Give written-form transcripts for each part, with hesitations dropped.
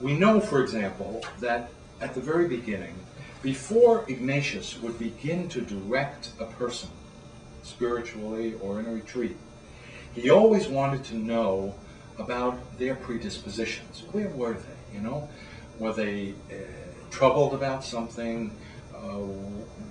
We know, for example, that at the very beginning, before Ignatius would begin to direct a person, spiritually or in a retreat, he always wanted to know about their predispositions. Where were they, you know? Were they troubled about something?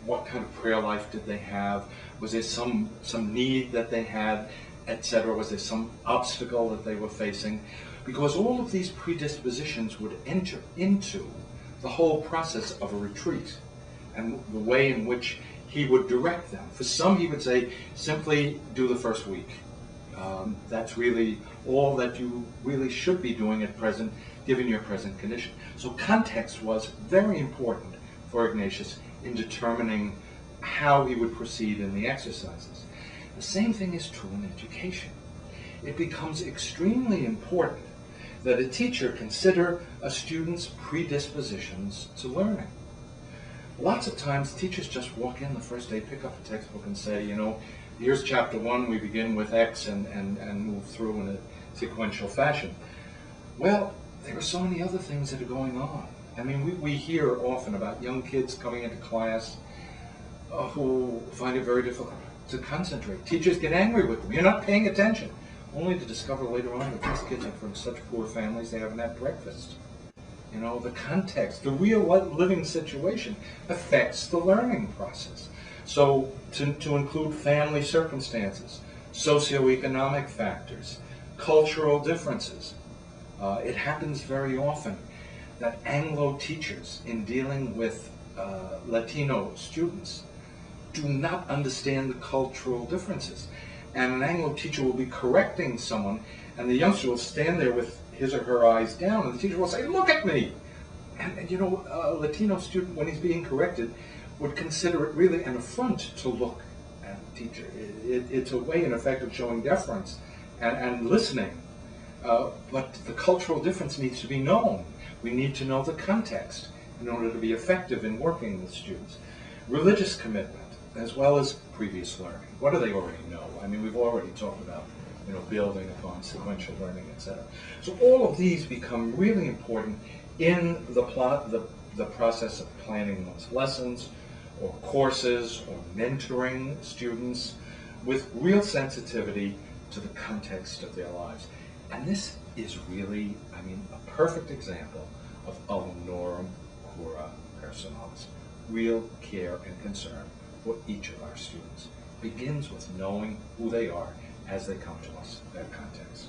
What kind of prayer life did they have? Was there some need that they had, etc.? Was there some obstacle that they were facing? Because all of these predispositions would enter into the whole process of a retreat and the way in which he would direct them. For some, he would say, simply do the first week. That's really all that you really should be doing at present, given your present condition. So context was very important for Ignatius in determining how he would proceed in the exercises. The same thing is true in education. It becomes extremely important that a teacher consider a student's predispositions to learning. Lots of times teachers just walk in the first day, pick up a textbook and say, you know, here's chapter 1, we begin with X and move through in a sequential fashion. Well, there are so many other things that are going on. I mean, we hear often about young kids coming into class who find it very difficult to concentrate. Teachers get angry with them. You're not paying attention. Only to discover later on that these kids are from such poor families they haven't had breakfast. You know, the context, the real living situation affects the learning process. So to include family circumstances, socioeconomic factors, cultural differences. It happens very often that Anglo teachers in dealing with Latino students do not understand the cultural differences. And an Anglo teacher will be correcting someone, and the youngster will stand there with his or her eyes down, and the teacher will say, look at me! And you know, a Latino student, when he's being corrected, would consider it really an affront to look at the teacher. It's a way, in effect, of showing deference and listening. But the cultural difference needs to be known. We need to know the context in order to be effective in working with students. Religious commitment, as well as previous learning. What do they already know? I mean, we've already talked about, you know, building upon sequential learning, etc. So all of these become really important in the process of planning one's lessons or courses or mentoring students with real sensitivity to the context of their lives. And this is really, I mean, a perfect example of honorum cura personalis, real care and concern for each of our students. Begins with knowing who they are as they come to us, their context.